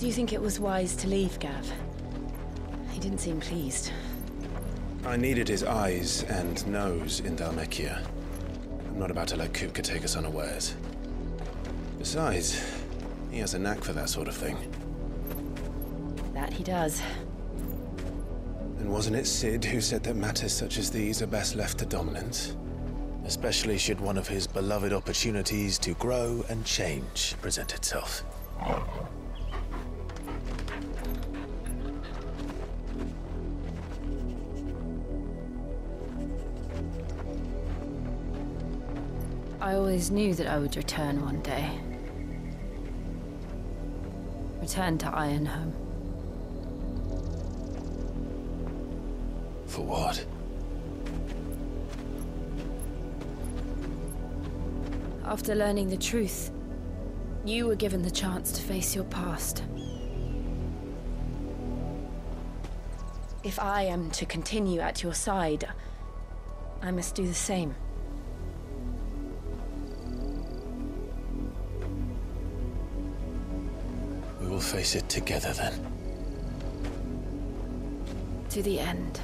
Do you think it was wise to leave, Gav? He didn't seem pleased. I needed his eyes and nose in Dhalmekia. I'm not about to let Kupka take us unawares. Besides, he has a knack for that sort of thing. That he does. And wasn't it Sid who said that matters such as these are best left to dominance? Especially should one of his beloved opportunities to grow and change present itself. I always knew that I would return one day. Return to Ironhome. For what? After learning the truth, you were given the chance to face your past. If I am to continue at your side, I must do the same. We will face it together then. To the end.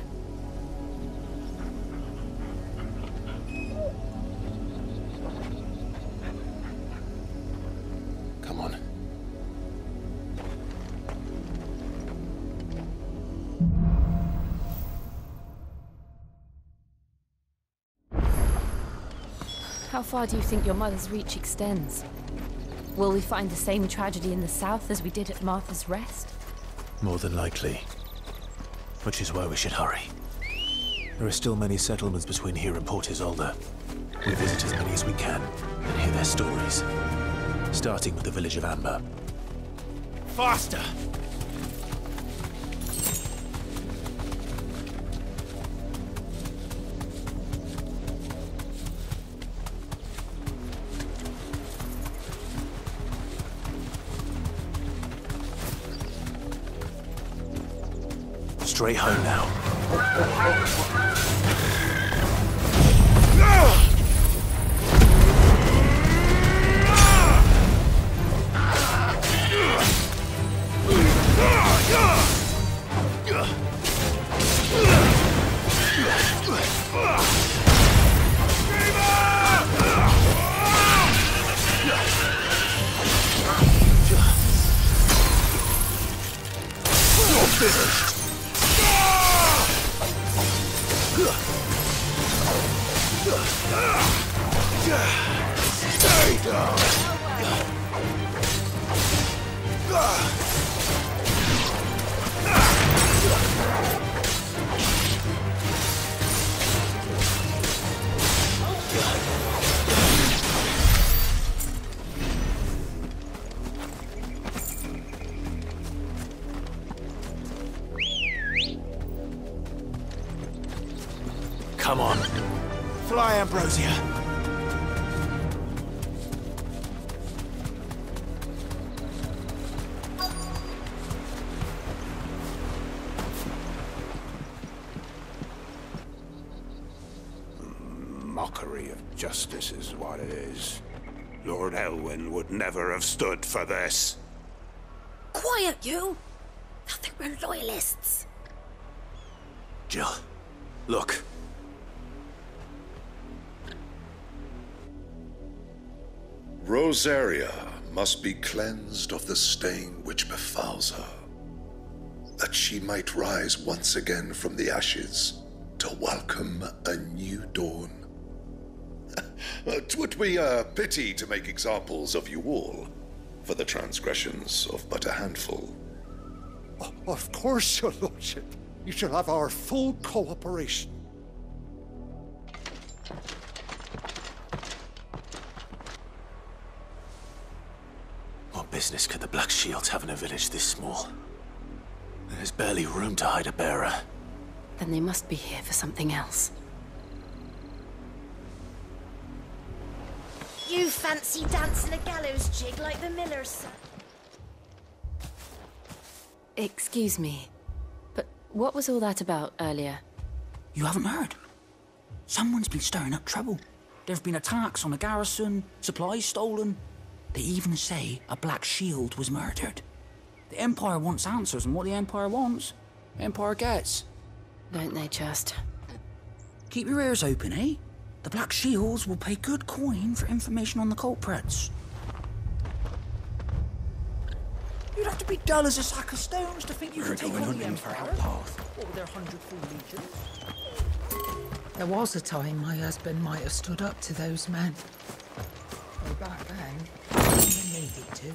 Come on. How far do you think your mother's reach extends? Will we find the same tragedy in the south as we did at Martha's Rest? More than likely. Which is why we should hurry. There are still many settlements between here and Port Isolde. We visit as many as we can and hear their stories. Starting with the village of Amber. Faster! Straight home now. Come on. Fly, Ambrosia. Mockery of justice is what it is. Lord Elwyn would never have stood for this. Quiet, you! I think we're loyalists. Jill, look. Rosaria must be cleansed of the stain which befouls her, that she might rise once again from the ashes to welcome a new dawn. 'Twould be a pity to make examples of you all, for the transgressions of but a handful. Of course, your lordship. You shall have our full cooperation. What business could the Black Shields have in a village this small? There's barely room to hide a bearer. Then they must be here for something else. You fancy dancing a gallows jig like the miller's son? Excuse me, but what was all that about earlier? You haven't heard? Someone's been stirring up trouble. There have been attacks on the garrison, supplies stolen. They even say a Black Shield was murdered. The Empire wants answers, and what the Empire wants, Empire gets. Don't they just? Keep your ears open, eh? The Black Shields will pay good coin for information on the culprits. You'd have to be dull as a sack of stones to think you could take on the Empire. What with their 100-full legions? There was a time my husband might have stood up to those men. Way back then, he needed to.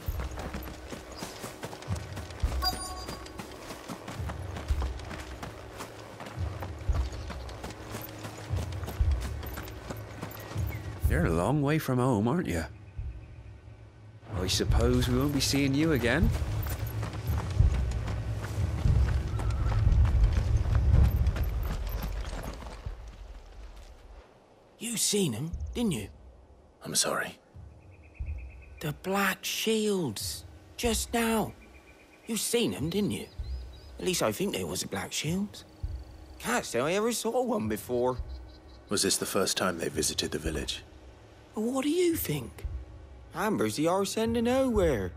You're a long way from home, aren't you? I suppose we won't be seeing you again. You seen him, didn't you? I'm sorry. The Black Shields. Just now. You seen them, didn't you? At least I think there was a Black Shields. Can't say I ever saw one before. Was this the first time they visited the village? Well, what do you think? Amber's the arse end of nowhere.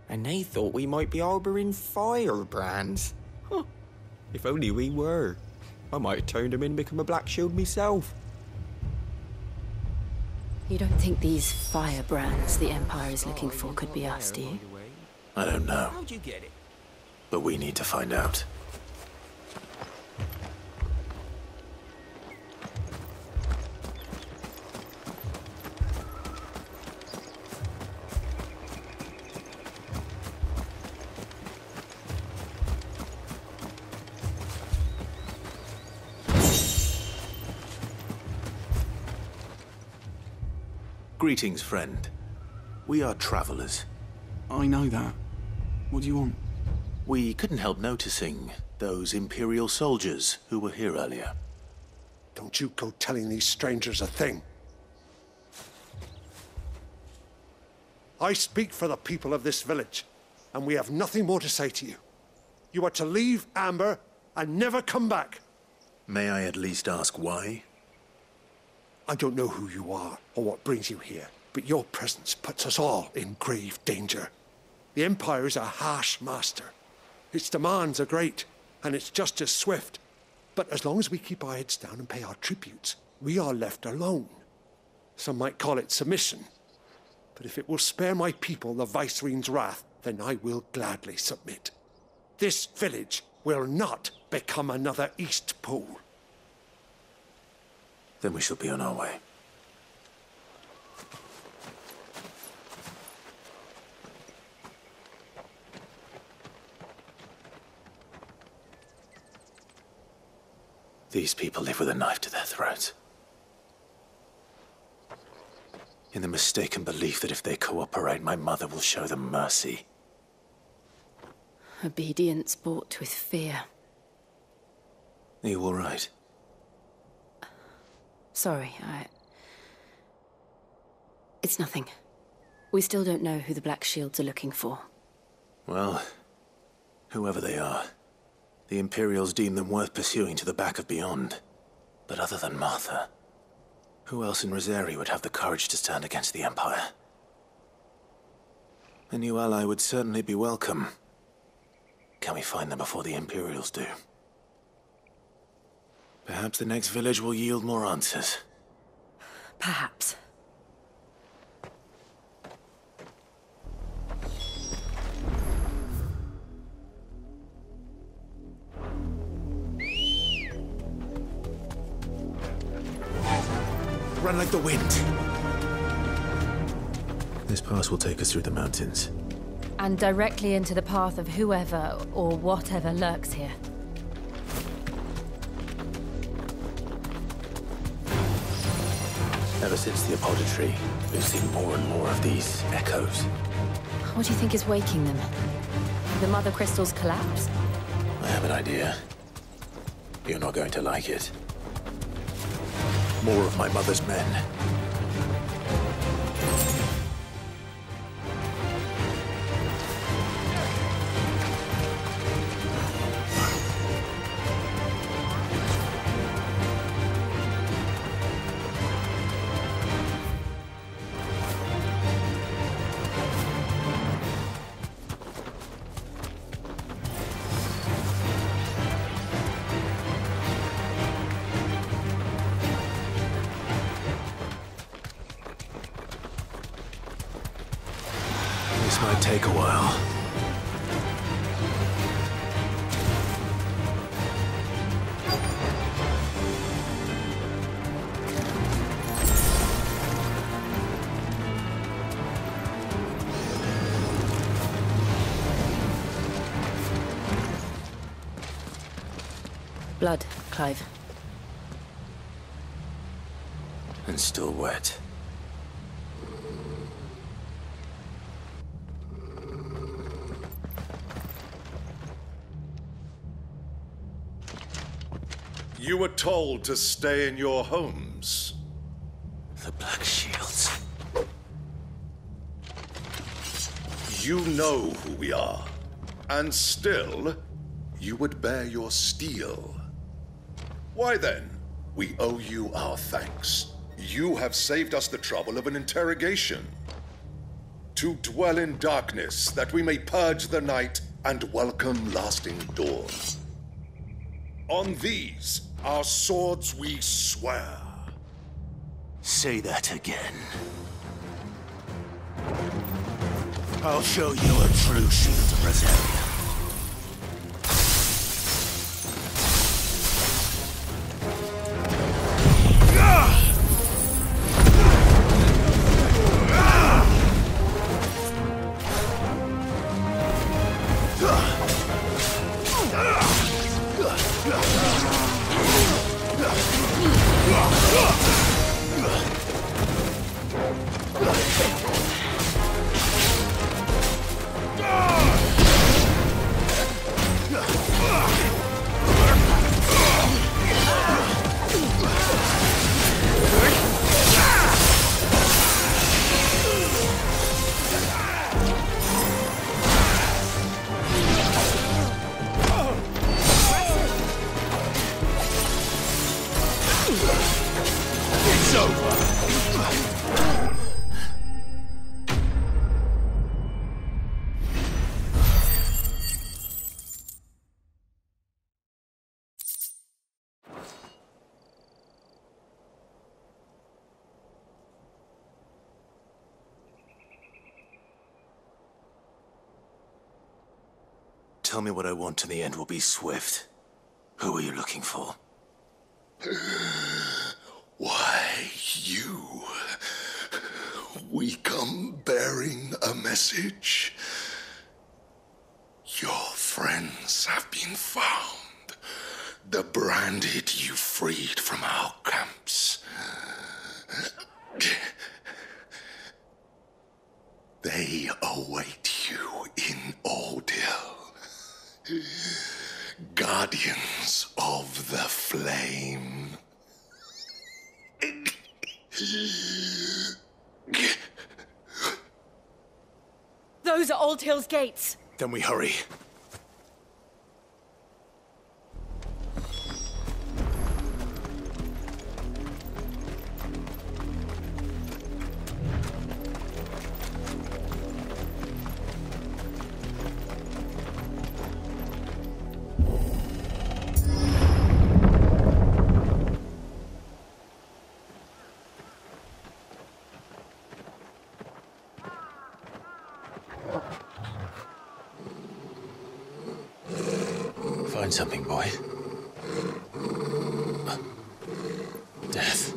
And they thought we might be harbouring firebrands. Huh. If only we were. I might have turned them in and become a Black Shield myself. You don't think these firebrands the Empire is looking for could be us, do you? I don't know. How'd you get it? But we need to find out. Greetings, friend. We are travelers. I know that. What do you want? We couldn't help noticing those Imperial soldiers who were here earlier. Don't you go telling these strangers a thing. I speak for the people of this village, and we have nothing more to say to you. You are to leave Amber and never come back. May I at least ask why? I don't know who you are or what brings you here, but your presence puts us all in grave danger. The Empire is a harsh master. Its demands are great, and its justice swift. But as long as we keep our heads down and pay our tributes, we are left alone. Some might call it submission. But if it will spare my people the Viceroy's wrath, then I will gladly submit. This village will not become another East Pole. Then we shall be on our way. These people live with a knife to their throats. In the mistaken belief that if they cooperate, my mother will show them mercy. Obedience bought with fear. Are you all right? Sorry, It's nothing. We still don't know who the Black Shields are looking for. Well, whoever they are, the Imperials deem them worth pursuing to the back of beyond. But other than Martha, who else in Rosari would have the courage to stand against the Empire? A new ally would certainly be welcome. Can we find them before the Imperials do? Perhaps the next village will yield more answers. Perhaps. Run like the wind! This pass will take us through the mountains. And directly into the path of whoever or whatever lurks here. Ever since the apothecary, we've seen more and more of these echoes. What do you think is waking them? The Mother Crystal's collapse? I have an idea. You're not going to like it. More of my mother's men. take a while. Blood, Clive. And still wet. You were told to stay in your homes. The Black Shields. You know who we are. And still, you would bear your steel. Why then, we owe you our thanks. You have saved us the trouble of an interrogation. To dwell in darkness, that we may purge the night and welcome lasting dawn. On these, our swords we swear. Say that again. I'll show you a true shield of Rosaria. Tell me what I want and the end will be swift. Who are you looking for? Why, you. We come bearing a message. Your friends have been found. The branded you freed from our camps. They await you in Ordeal. Guardians of the Flame. Those are Old Hill's gates. Then we hurry. Find something, boy. Death.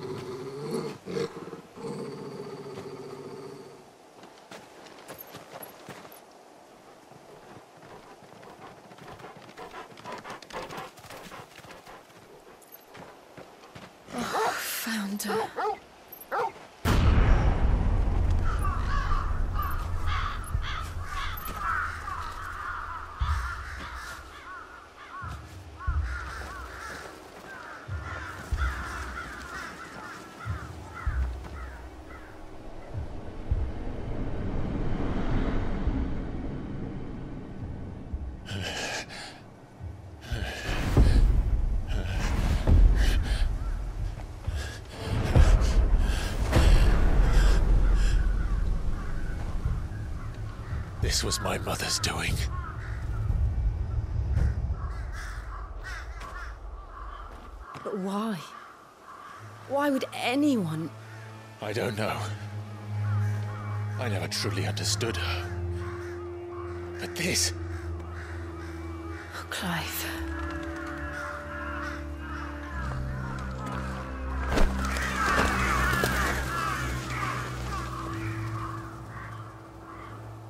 Found her. This was my mother's doing. But why? Why would anyone? I don't know. I never truly understood her. But this... Oh, Clive.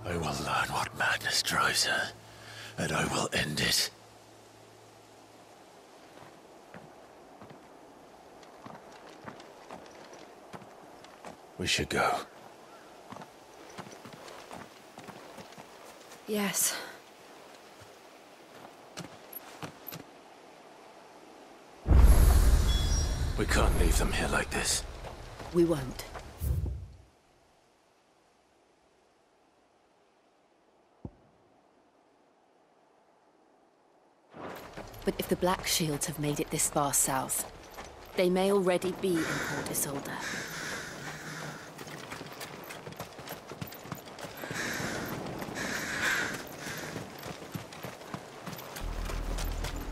I will learn what madness drives her, and I will end it. We should go. Yes. We can't leave them here like this. We won't. But if the Black Shields have made it this far south, they may already be in Port Isolde.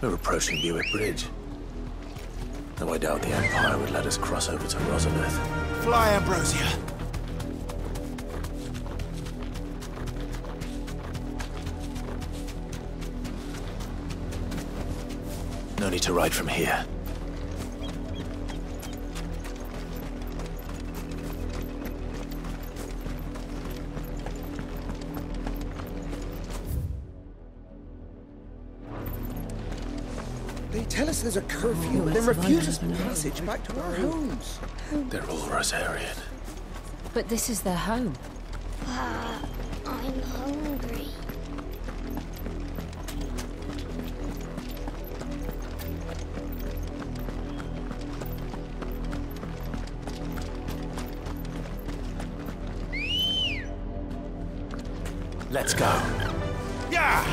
We're approaching Buick Bridge. Though I doubt the Empire would let us cross over to Rosalith. Fly, Ambrosia! No need to ride from here. They tell us there's a curfew and then refuse us passage back to our homes. They're all Rosarian. But this is their home. I'm hungry. Let's go. Yeah!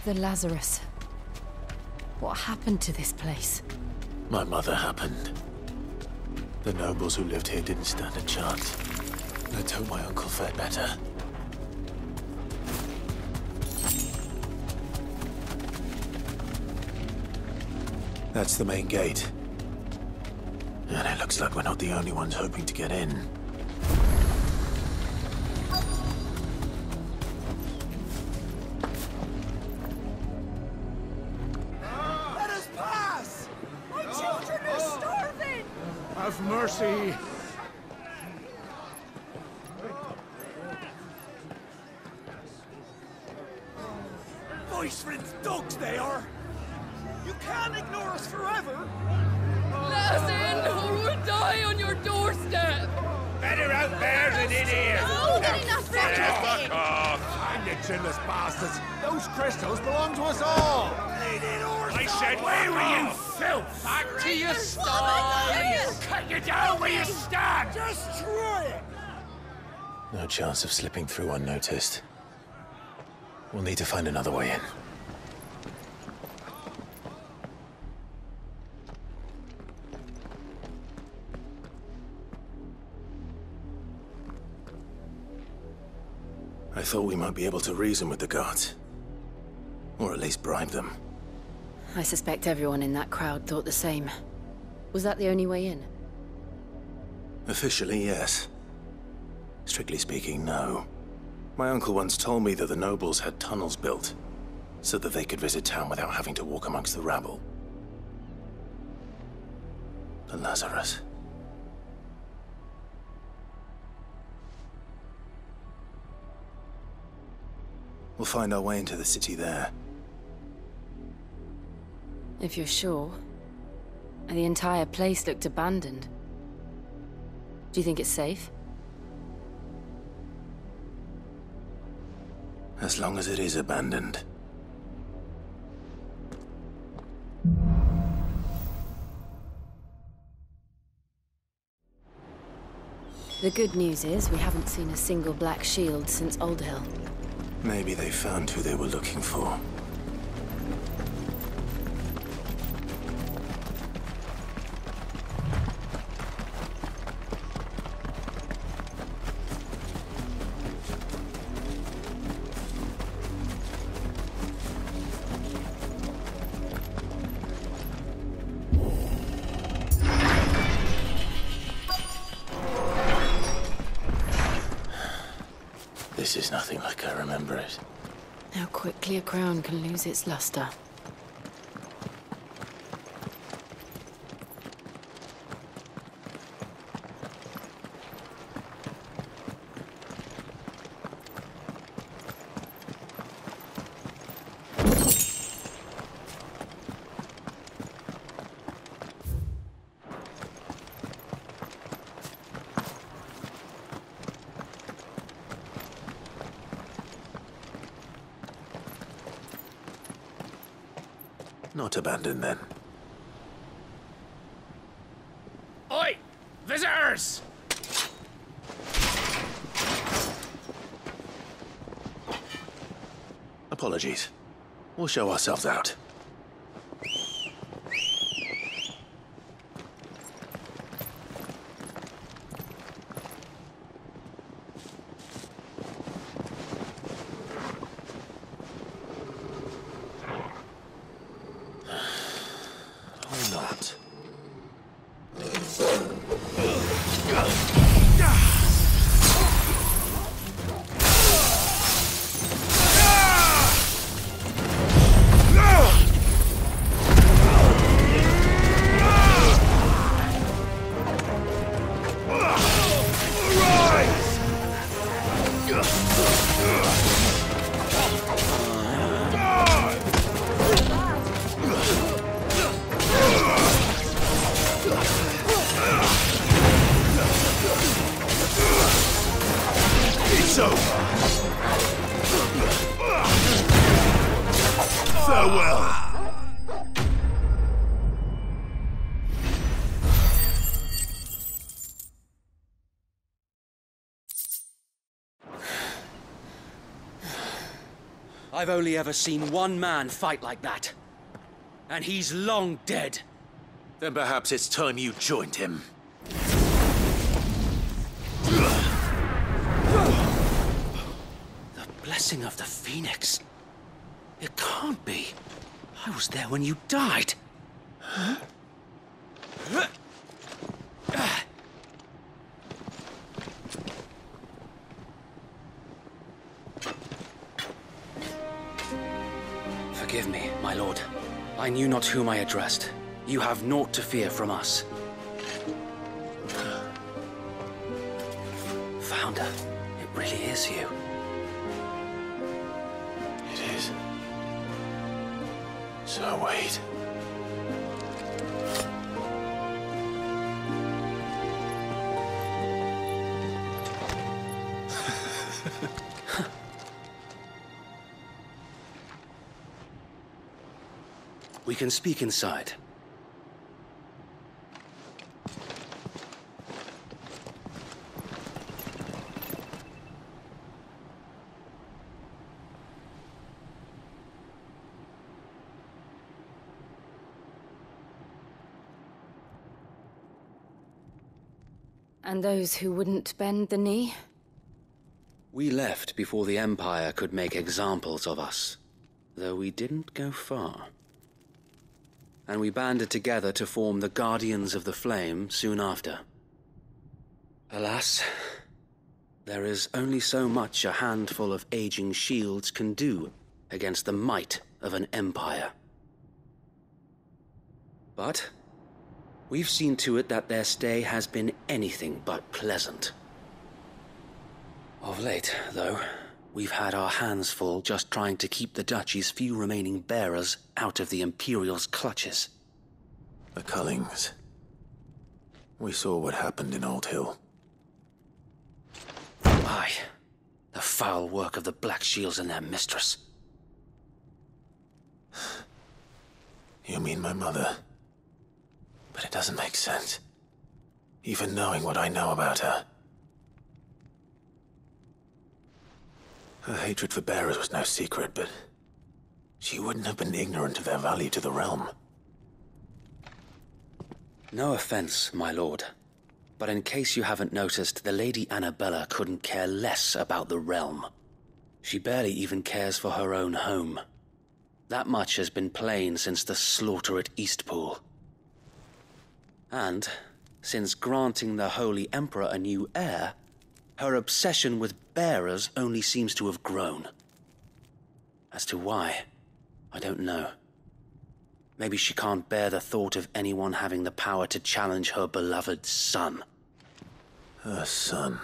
The Lazarus. What happened to this place? My mother happened. The nobles who lived here didn't stand a chance. Let's hope my uncle fared better. That's the main gate. And it looks like we're not the only ones hoping to get in. Let us pass! My children are starving! Have mercy! Voice-riddled dogs they are! You can't ignore us forever! Let us in, or we'll die on your doorstep! Better out there than in here! Oh, get enough for Fuck off! And you chinless bastards! Those crystals belong to us all! I said, where were you, filth? Back to your stall! Cut you down where you stand! Just try it! No chance of slipping through unnoticed. We'll need to find another way in. I thought we might be able to reason with the guards. Or at least bribe them. I suspect everyone in that crowd thought the same. Was that the only way in? Officially, yes. Strictly speaking, no. My uncle once told me that the nobles had tunnels built, so that they could visit town without having to walk amongst the rabble. The Lazarus. We'll find our way into the city there. If you're sure. The entire place looked abandoned. Do you think it's safe? As long as it is abandoned. The good news is we haven't seen a single black shield since Old Hill. Maybe they found who they were looking for. This is nothing like I remember it. How quickly a crown can lose its luster. Not abandoned, then. Oi! Visitors! Apologies. We'll show ourselves out. I've only ever seen one man fight like that. And he's long dead. Then perhaps it's time you joined him. The blessing of the Phoenix. It can't be. I was there when you died. Huh? Forgive me, my lord. I knew not whom I addressed. You have naught to fear from us. Founder, it really is you. It is. So wait. We can speak inside. And those who wouldn't bend the knee? We left before the Empire could make examples of us, though we didn't go far. And we banded together to form the Guardians of the Flame soon after. Alas, there is only so much a handful of aging shields can do against the might of an empire. But we've seen to it that their stay has been anything but pleasant. Of late, though, we've had our hands full just trying to keep the Duchy's few remaining bearers out of the Imperial's clutches. The Cullings. We saw what happened in Old Hill. Aye. The foul work of the Black Shields and their mistress. You mean my mother? But it doesn't make sense. Even knowing what I know about her. Her hatred for bearers was no secret, but she wouldn't have been ignorant of their value to the realm. No offense, my lord, but in case you haven't noticed, the Lady Annabella couldn't care less about the realm. She barely even cares for her own home. That much has been plain since the slaughter at Eastpool. And, since granting the Holy Emperor a new heir, Her obsession with bearers only seems to have grown. As to why, I don't know. Maybe she can't bear the thought of anyone having the power to challenge her beloved son. Her son.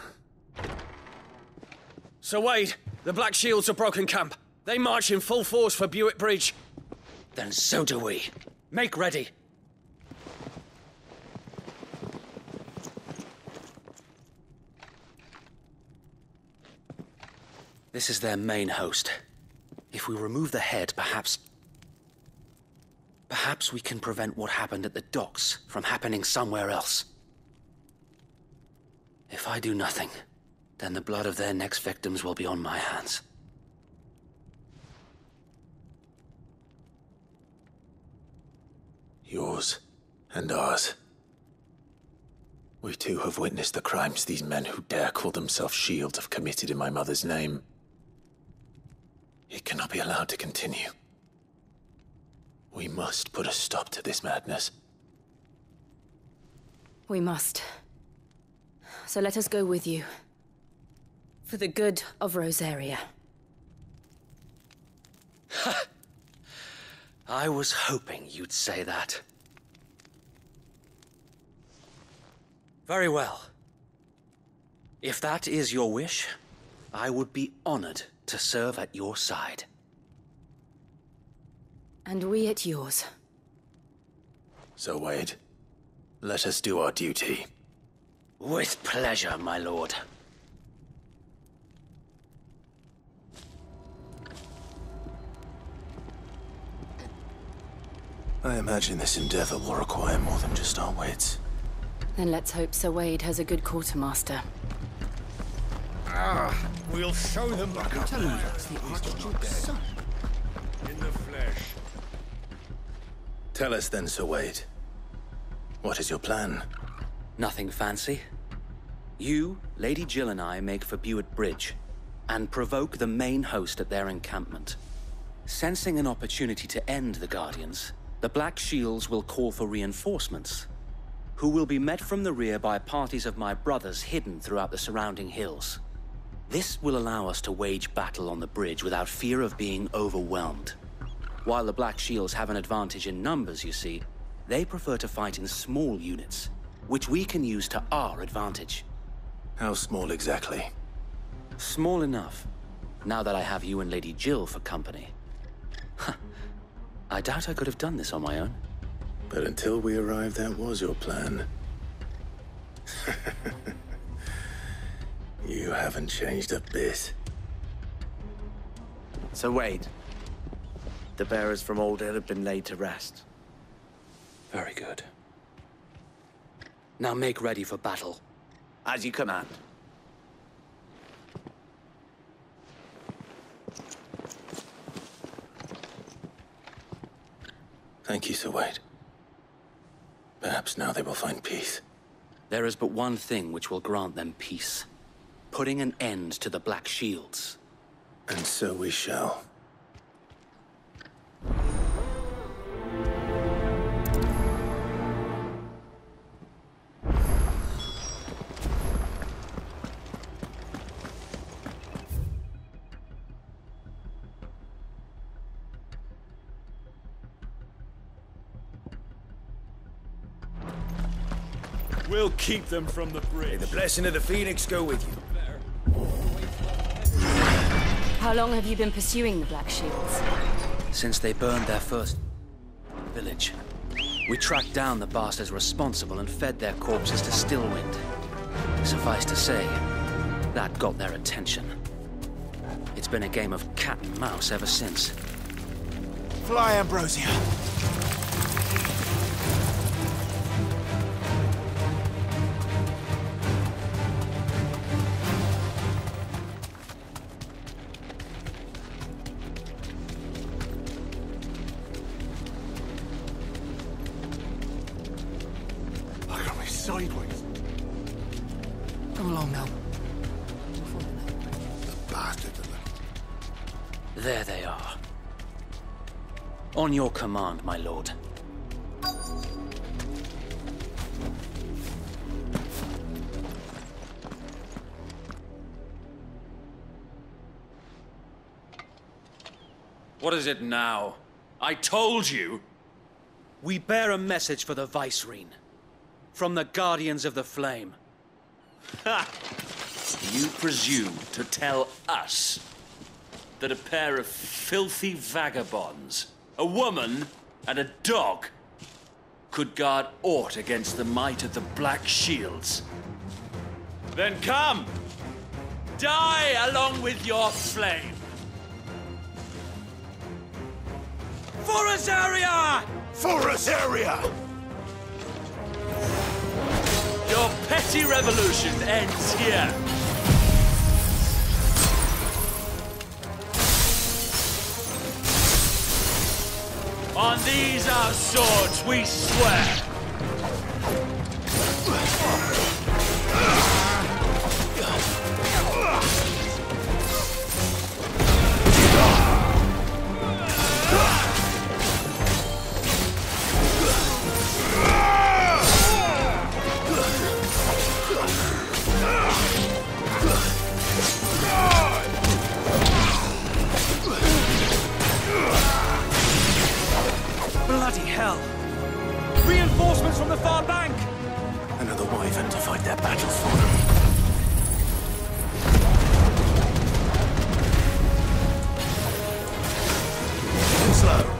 Sir Wade, the Black Shields have broken camp. They march in full force for Buick Bridge. Then so do we. Make ready. This is their main host. If we remove the head, perhaps we can prevent what happened at the docks from happening somewhere else. If I do nothing, then the blood of their next victims will be on my hands. Yours and ours. We too have witnessed the crimes these men who dare call themselves shields have committed in my mother's name. It cannot be allowed to continue. We must put a stop to this madness. We must. So let us go with you. For the good of Rosaria. I was hoping you'd say that. Very well. If that is your wish, I would be honored to serve at your side. And we at yours. So, Wade, let us do our duty. With pleasure, my lord. I imagine this endeavor will require more than just our wits. Then let's hope Sir Wade has a good quartermaster. We'll show them like a Tell him that's the Archduke's son. in the flesh. Tell us then, Sir Wade. What is your plan? Nothing fancy. You, Lady Jill and I make for Buick Bridge, and provoke the main host at their encampment. Sensing an opportunity to end the Guardians, the Black Shields will call for reinforcements, who will be met from the rear by parties of my brothers hidden throughout the surrounding hills. This will allow us to wage battle on the bridge without fear of being overwhelmed. While the Black Shields have an advantage in numbers, you see, they prefer to fight in small units, which we can use to our advantage. How small exactly? Small enough, now that I have you and Lady Jill for company. I doubt I could have done this on my own. But until we arrived, that was your plan. You haven't changed a bit. Sir Wade, the bearers from Old Hill have been laid to rest. Very good. Now make ready for battle. As you command. Thank you, Sir Wade. Perhaps now they will find peace. There is but one thing which will grant them peace. Putting an end to the Black Shields. And so we shall. We'll keep them from the bridge. May the blessing of the Phoenix go with you. How long have you been pursuing the Black Shields? Since they burned their first village. We tracked down the bastards responsible and fed their corpses to Stillwind. Suffice to say, that got their attention. It's been a game of cat and mouse ever since. Fly, Ambrosia. Sideways. Come along now. The bastards of them. There they are. On your command, my lord. What is it now? I told you! We bear a message for the Vicereine. From the Guardians of the Flame. Ha! You presume to tell us that a pair of filthy vagabonds, a woman and a dog, could guard aught against the might of the Black Shields? Then come! Die along with your flame! For Azaria! For Azaria! Your petty revolution ends here. On these our swords we swear. Bloody hell! Reinforcements from the far bank! Another wyvern to fight their battles for them. Slow.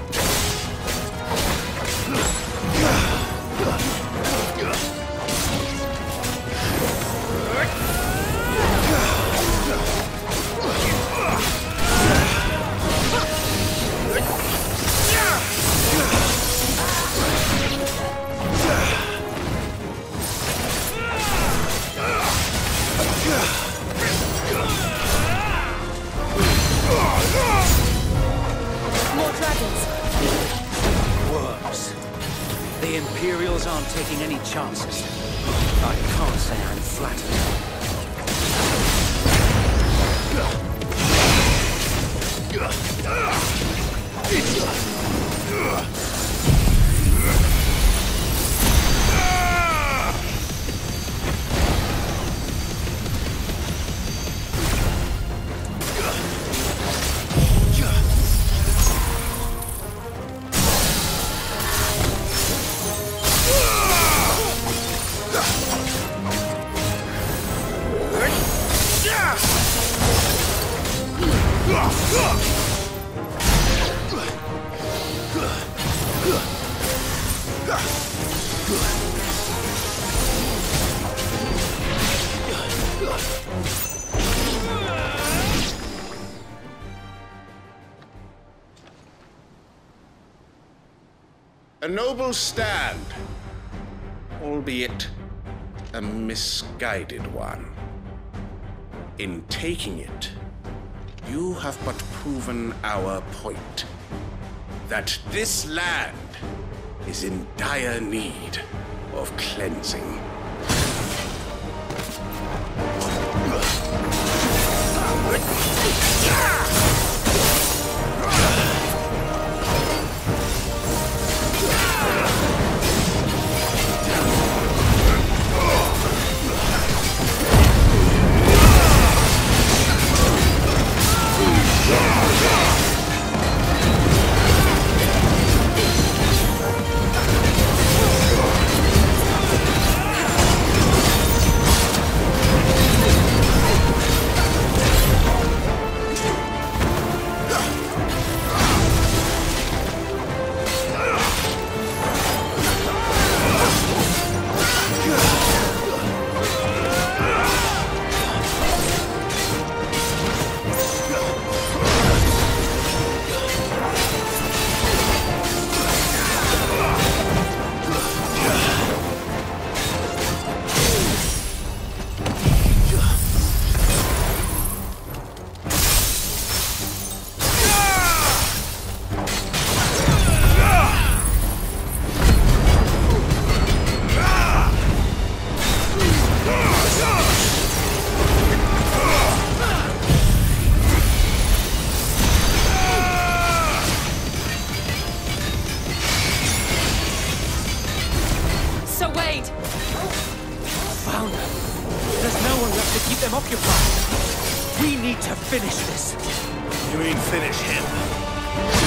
More dragons. Worms. The Imperials aren't taking any chances. I can't say I'm flattered. A noble stand, albeit a misguided one. In taking it, you have but proven our point, that this land is in dire need of cleansing. them occupied. We need to finish this. You mean finish him?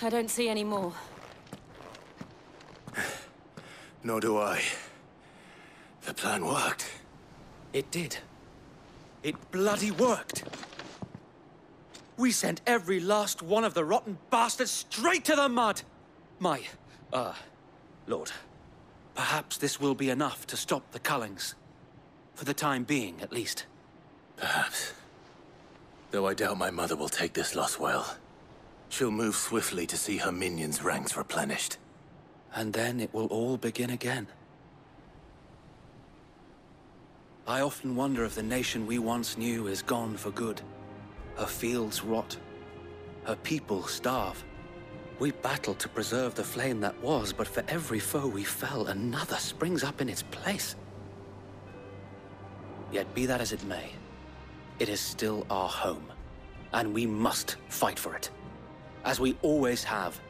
I don't see any more. Nor do I. The plan worked. It did. It bloody worked. We sent every last one of the rotten bastards straight to the mud! Lord, perhaps this will be enough to stop the Cullings. For the time being, at least. Perhaps. Though I doubt my mother will take this loss well. She'll move swiftly to see her minions' ranks replenished. And then it will all begin again. I often wonder if the nation we once knew is gone for good. Her fields rot. Her people starve. We battled to preserve the flame that was, but for every foe we fell, another springs up in its place. Yet be that as it may, it is still our home, and we must fight for it, as we always have,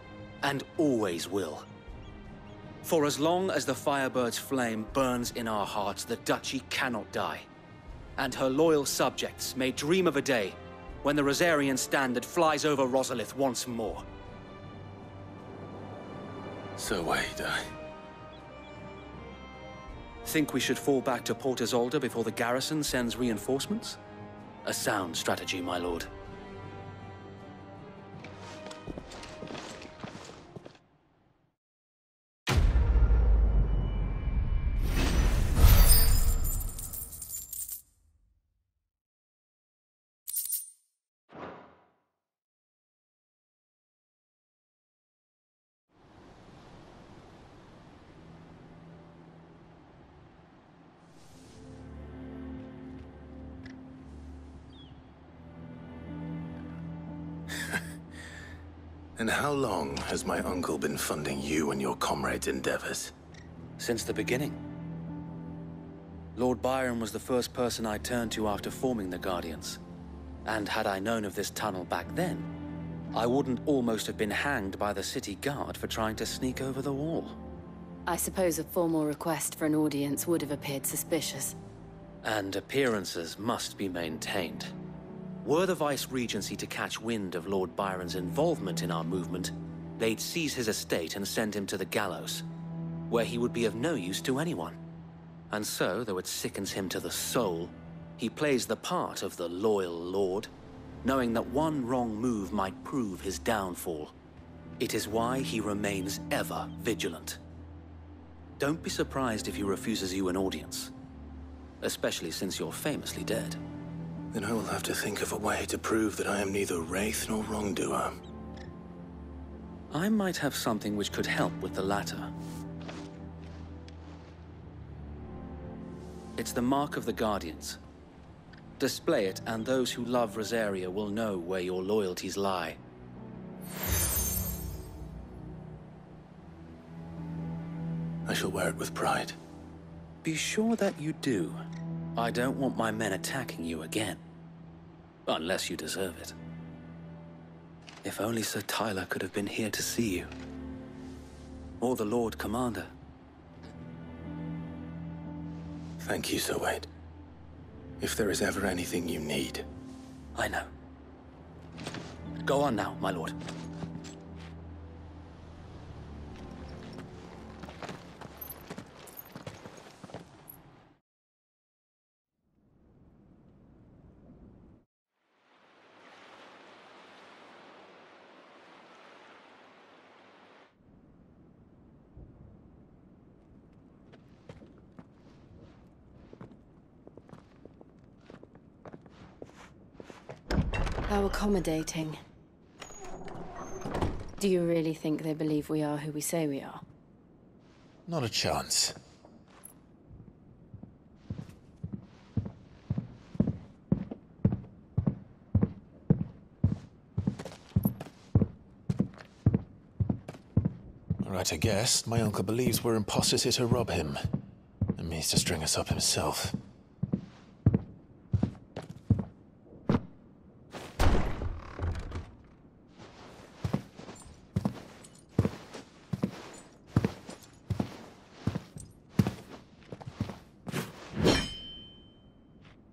and always will. For as long as the Firebird's flame burns in our hearts, the Duchy cannot die, and her loyal subjects may dream of a day when the Rosarian standard flies over Rosalith once more. So wait, Think we should fall back to Port Isolde before the garrison sends reinforcements? A sound strategy, my lord. And how long has my uncle been funding you and your comrades' endeavors? Since the beginning. Lord Byron was the first person I turned to after forming the Guardians. And had I known of this tunnel back then, I wouldn't almost have been hanged by the city guard for trying to sneak over the wall. I suppose a formal request for an audience would have appeared suspicious. And appearances must be maintained. Were the Vice-Regency to catch wind of Lord Byron's involvement in our movement, they'd seize his estate and send him to the gallows, where he would be of no use to anyone. And so, though it sickens him to the soul, he plays the part of the loyal lord, knowing that one wrong move might prove his downfall. It is why he remains ever vigilant. Don't be surprised if he refuses you an audience, especially since you're famously dead. Then I will have to think of a way to prove that I am neither wraith nor wrongdoer. I might have something which could help with the latter. It's the mark of the Guardians. Display it, and those who love Rosaria will know where your loyalties lie. I shall wear it with pride. Be sure that you do. I don't want my men attacking you again. Unless you deserve it. If only Sir Tyler could have been here to see you. Or the Lord Commander. Thank you, Sir Wade. If there is ever anything you need. I know. Go on now, my lord. How accommodating. Do you really think they believe we are who we say we are? Not a chance. Right, I guess. My uncle believes we're imposters here to rob him. And means to string us up himself.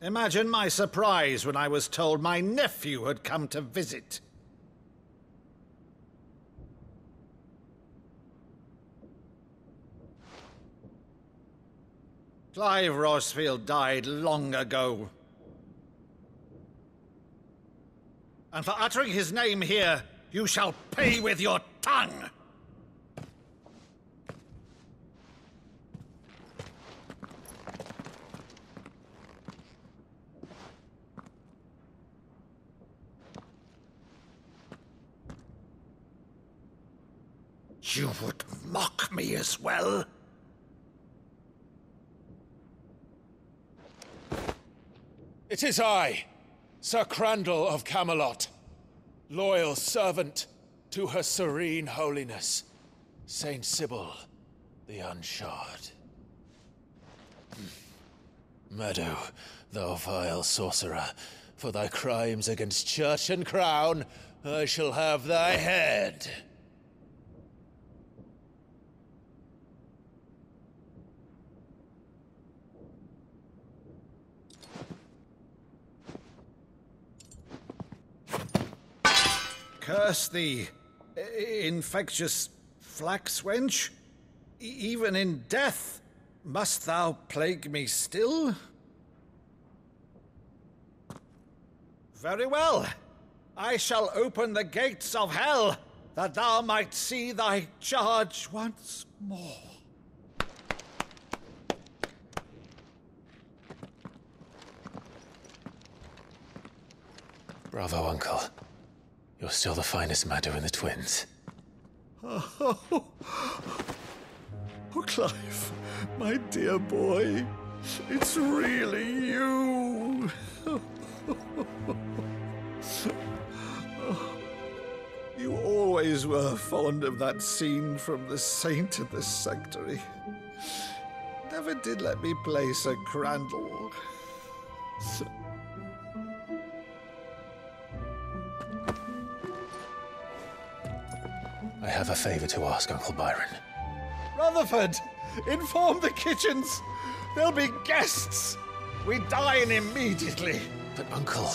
Imagine my surprise when I was told my nephew had come to visit. Clive Rossfield died long ago. And for uttering his name here, you shall pay with your tongue! You would mock me as well? It is I, Sir Crandall of Camelot, loyal servant to Her Serene Holiness, Saint Sybil the Unshod. Meadow, thou vile sorcerer, for thy crimes against church and crown, I shall have thy head. Curse thee, infectious flax wench. Even in death, must thou plague me still? Very well. I shall open the gates of hell, that thou might see thy charge once more. Bravo, Uncle. You're still the finest Meadow in the twins. Oh, Clive, my dear boy, it's really you. You always were fond of that scene from The Saint in the Sanctuary. Never did let me play Sir Crandall. I have a favor to ask, Uncle Byron. Rutherford, inform the kitchens. There'll be guests. We dine immediately. But, Uncle...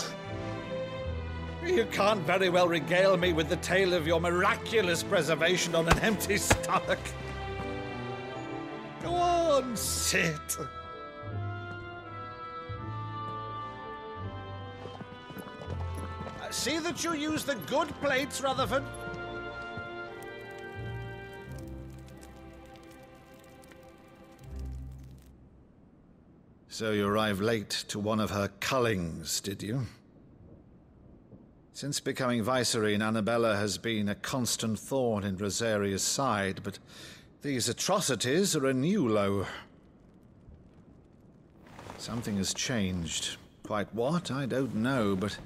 You can't very well regale me with the tale of your miraculous preservation on an empty stomach. Go on, sit. See that you use the good plates, Rutherford. So you arrived late to one of her cullings, did you? Since becoming Vicereine, Annabella has been a constant thorn in Rosaria's side, but these atrocities are a new low. Something has changed. Quite what, I don't know, but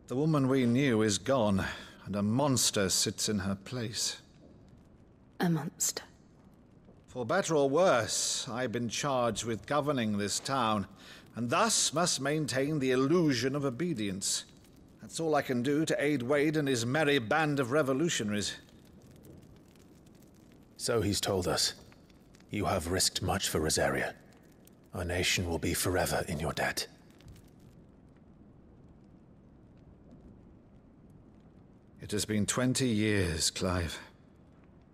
the woman we knew is gone, and a monster sits in her place. A monster? For better or worse, I've been charged with governing this town, and thus must maintain the illusion of obedience. That's all I can do to aid Wade and his merry band of revolutionaries. So he's told us. You have risked much for Rosaria. Our nation will be forever in your debt. It has been 20 years, Clive.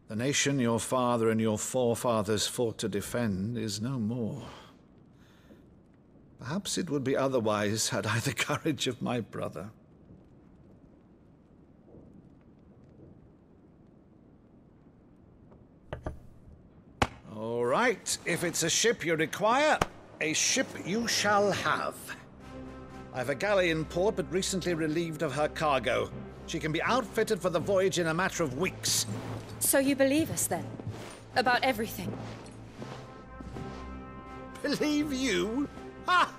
The nation your father and your forefathers fought to defend is no more. Perhaps it would be otherwise had I the courage of my brother. All right, if it's a ship you require, a ship you shall have. I've a galley in port, but recently relieved of her cargo. She can be outfitted for the voyage in a matter of weeks. So you believe us, then? About everything? Believe you? Ha!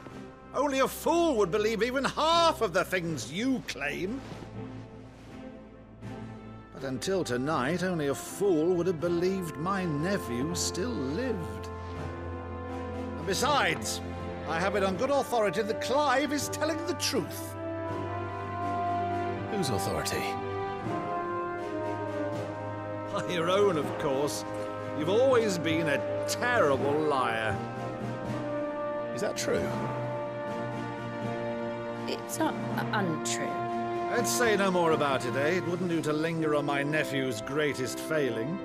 Only a fool would believe even half of the things you claim. But until tonight, only a fool would have believed my nephew still lived. And besides, I have it on good authority that Clive is telling the truth. Whose authority? Your own, of course. You've always been a terrible liar. Is that true? It's not untrue. Let's say no more about it, eh? It wouldn't do to linger on my nephew's greatest failing.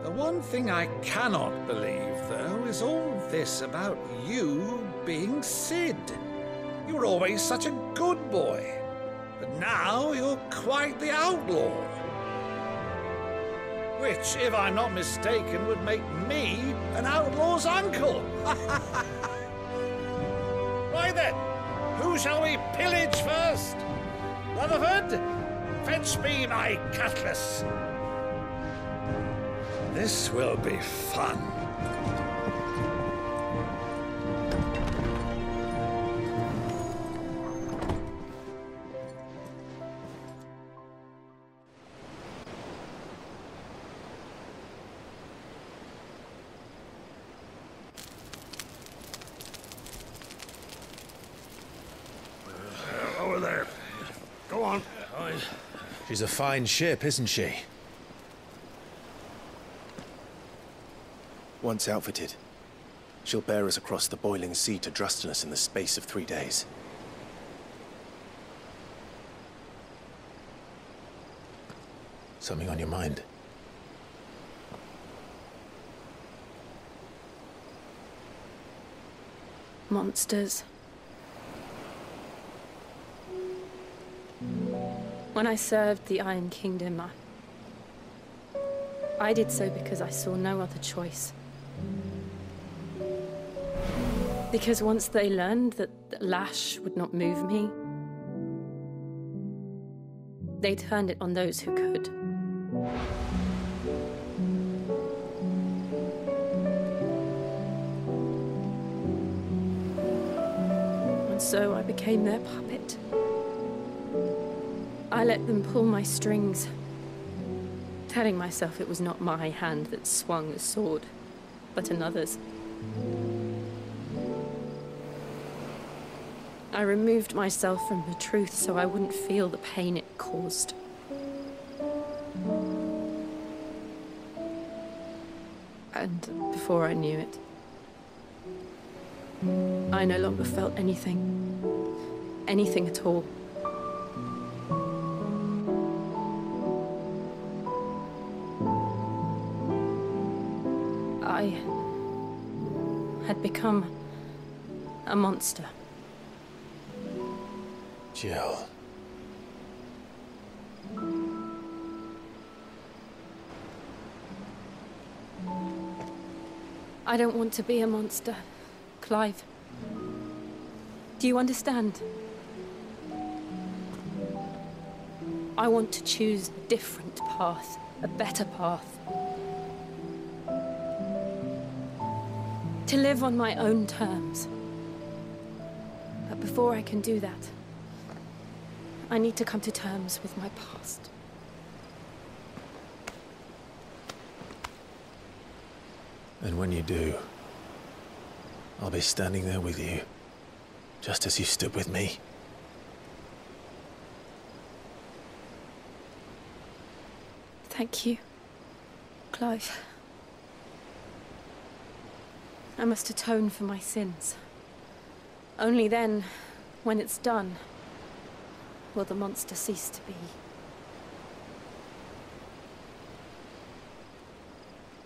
The one thing I cannot believe, though, is all this about you being Sid. You were always such a good boy, but now you're quite the outlaw. Which, if I'm not mistaken, would make me an outlaw's uncle. Right then, who shall we pillage first? Rutherford, fetch me my cutlass. This will be fun. Over there. Go on. She's a fine ship, isn't she? Once outfitted, she'll bear us across the boiling sea to Drustinus in the space of 3 days. Something on your mind? Monsters. When I served the Iron Kingdom, I did so because I saw no other choice. Because once they learned that lash would not move me, they turned it on those who could. And so I became their puppet. I let them pull my strings, telling myself it was not my hand that swung the sword, but another's. I removed myself from the truth so I wouldn't feel the pain it caused. And before I knew it, I no longer felt anything. Anything at all. I had become a monster. Jill. I don't want to be a monster, Clive. Do you understand? I want to choose a different path, a better path. To live on my own terms. But before I can do that, I need to come to terms with my past. And when you do, I'll be standing there with you, just as you stood with me. Thank you, Clive. I must atone for my sins. Only then, when it's done, will the monster cease to be.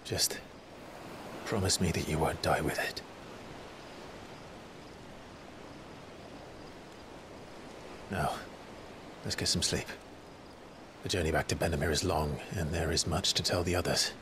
Just promise me that you won't die with it. Now, let's get some sleep. The journey back to Benamir is long, and there is much to tell the others.